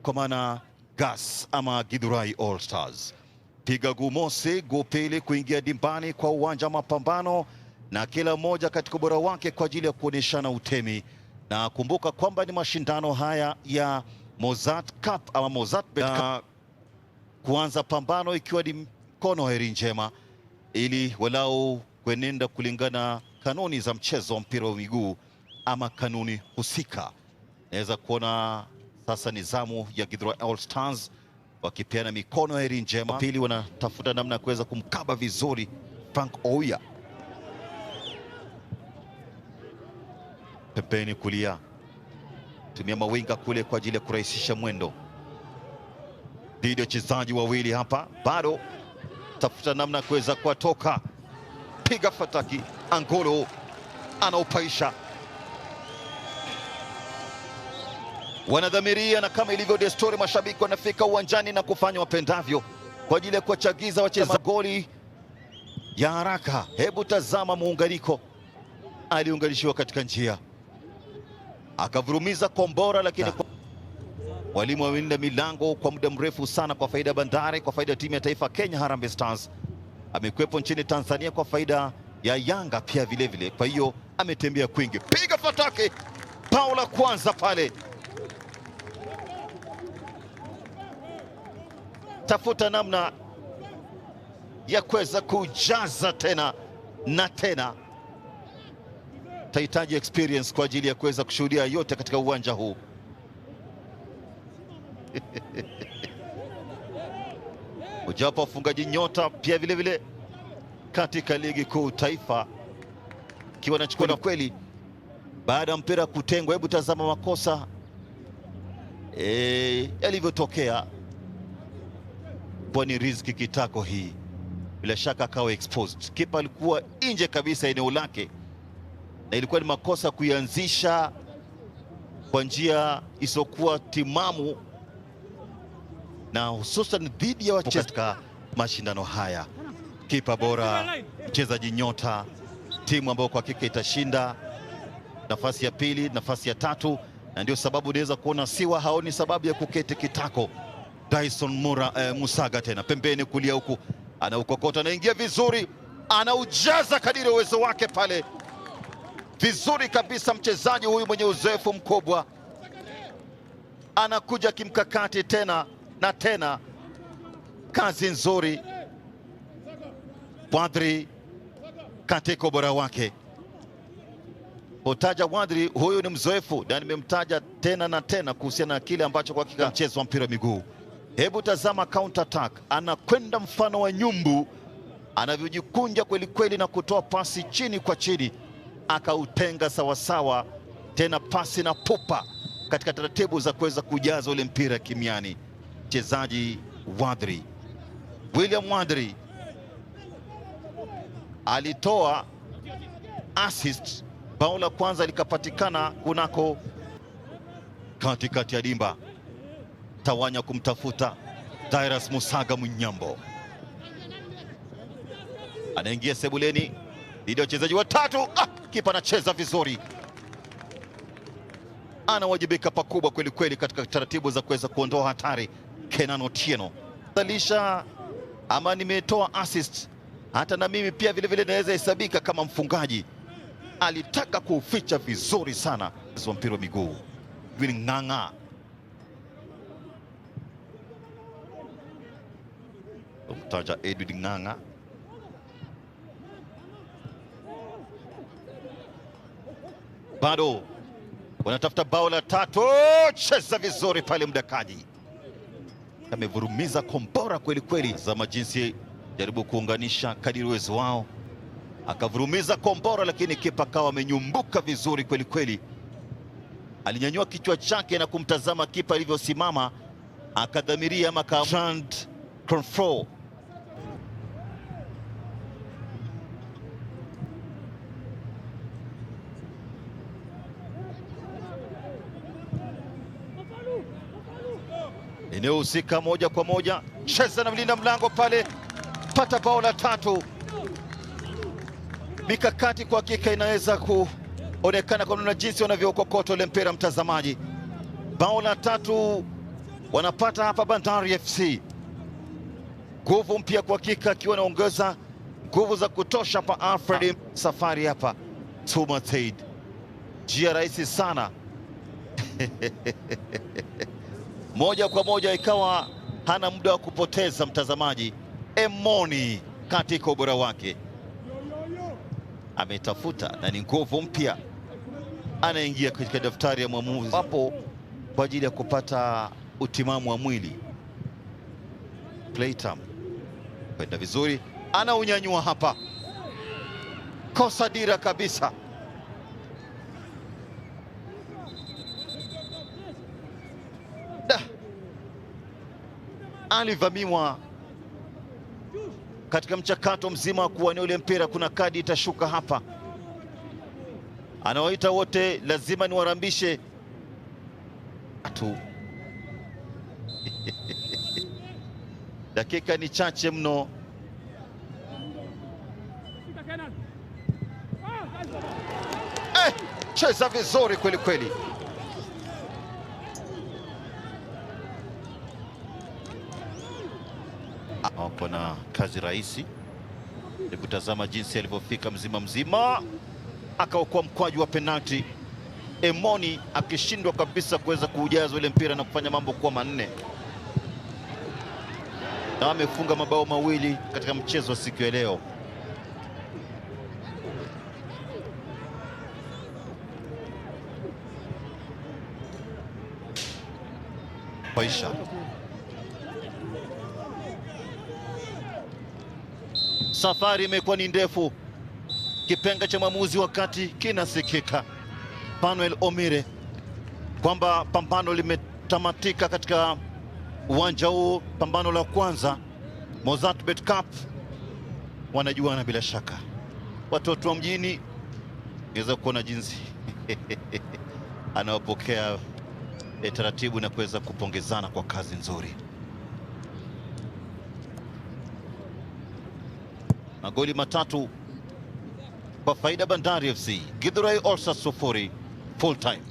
kwa maana Gas ama Githurai All Stars. Piga gumose gopele kuingia dimbani kwa uwanja mapambano, na kila mmoja katika ubora wake kwa ajili ya kuoneshana utemi. Na kumbuka kwamba ni mashindano haya ya Mozart Cup ama Mozart Bet Cup. Kuanza pambano ikiwa ni mkono heri njema, ili walau kuenenda kulingana kanuni za mchezo wa mpira wa miguu ama kanuni husika. Naweza kuona sasa ni zamu ya Githurai All Stars wakipeana mikono heri njema. Pili wanatafuta namna ya kuweza kumkaba vizuri Frank Oya. Pembeni kulia tumia mawinga kule kwa ajili ya kurahisisha mwendo. Dhidi ya wachezaji wawili hapa, bado tafuta namna ya kuweza kuwatoka. Piga fataki, Angolo anaupaisha. Wanadhamiria, na kama ilivyo desturi, mashabiki wanafika uwanjani na kufanya wapendavyo kwa ajili ya kuwachagiza wachezaji goli ya haraka. Hebu tazama muunganiko, aliunganishiwa katika njia akavurumiza kombora, lakini walimu wawinda milango kwa muda mrefu sana kwa faida ya Bandari, kwa faida ya timu ya taifa Kenya Harambee Stars. Amekwepo nchini Tanzania kwa faida ya Yanga pia vile vile, kwa hiyo ametembea kwingi. Piga fataki, bao la kwanza pale. Tafuta namna ya kuweza kujaza tena na tena. Tahitaji experience kwa ajili ya kuweza kushuhudia yote katika uwanja huu. Ujapo wafungaji nyota pia vile vile katika ligi kuu taifa, kiwa nachukua na kweli baada ya mpira kutengwa. Hebu tazama makosa yalivyotokea. Ni Rizki Kitako hii, bila shaka akawa exposed. Kipa alikuwa nje kabisa eneo lake, na ilikuwa ni makosa kuianzisha kwa njia isiyokuwa timamu, na hususan dhidi ya wachezaji katika mashindano haya. Kipa bora, mchezaji nyota, timu ambayo kwa hakika itashinda nafasi ya pili, nafasi ya tatu, na ndio sababu unaweza kuona Siwa haoni sababu ya kuketi kitako. Dyson Musaga tena pembeni kulia huku, anaukokota, anaingia vizuri, anaujaza kadiri uwezo wake pale. Vizuri kabisa mchezaji huyu mwenye uzoefu mkubwa, anakuja kimkakati tena na tena. Kazi nzuri Wadri katika ubora wake. Utaja Wadri, huyu ni mzoefu, na nimemtaja tena na tena kuhusiana na kile ambacho kwa hakika mchezo wa mpira wa miguu. Hebu tazama counter attack, anakwenda mfano wa nyumbu, anavyojikunja kweli kweli na kutoa pasi chini kwa chini, akautenga sawasawa, tena pasi na pupa katika taratibu za kuweza kujaza ule mpira kimiani. Mchezaji Wadri, William Wadri alitoa assist, bao la kwanza likapatikana kunako katikati ya dimba. Tawanya kumtafuta Dairas Musaga Munyambo, anaingia sebuleni dhidi ya wachezaji watatu. Kipa anacheza vizuri, anawajibika pakubwa kweli kweli katika taratibu za kuweza kuondoa hatari. Kenan Otieno alisha ama nimetoa assist, hata na mimi pia vile vile naweza hesabika kama mfungaji. Alitaka kuuficha vizuri sana wa mpira wa miguu. Ng'ang'a umtaja Edwin Ng'ang'a, bado wanatafuta bao la tatu. Cheza vizuri pale mdakaji, amevurumiza kombora kweli kweli za majinsi, jaribu kuunganisha kadiri uwezo wao, akavurumiza kombora, lakini kipa akawa amenyumbuka vizuri kweli kweli. Alinyanyua kichwa chake na kumtazama kipa alivyosimama, akadhamiria Makand Control. Eneo husika moja kwa moja, cheza na mlinda mlango pale, pata bao la tatu. Mikakati kwa hakika inaweza kuonekana kwa namna jinsi wanavyokokota ule mpira, mtazamaji. Bao la tatu wanapata hapa Bandari FC nguvu mpya kwa hakika, akiwa anaongeza nguvu za kutosha pa Alfred. Safari hapa Tuma Said, njia rahisi sana moja kwa moja, ikawa hana muda wa kupoteza. Mtazamaji, Emoni katika ubora wake ametafuta na ni nguvu mpya, anaingia katika daftari ya mwamuzi hapo kwa ajili ya kupata utimamu wa mwili. Playtime kwenda vizuri, anaunyanyua hapa, kosa dira kabisa. Alivamiwa katika mchakato mzima wa kuwania ule mpira. Kuna kadi itashuka hapa, anawaita wote, lazima niwarambishe tu dakika ni chache mno. Cheza vizuri kweli kweli. Wako na kazi rahisi, ni kutazama jinsi alivyofika mzima mzima, akaokoa mkwaju wa penalti. Emoni akishindwa kabisa kuweza kuujaza ule mpira na kufanya mambo kuwa manne, na amefunga mabao mawili katika mchezo wa siku ya leo. Paisha safari imekuwa ni ndefu. Kipenga cha mwamuzi wakati kinasikika, Manuel Omire, kwamba pambano limetamatika katika uwanja huu. Pambano la kwanza Mozartbet Cup, wanajuana bila shaka. Watoto wa mjini niweza kuona jinsi anawapokea taratibu na kuweza kupongezana kwa kazi nzuri. Magoli matatu kwa faida Bandari FC. Githurai All Stars 0 full time.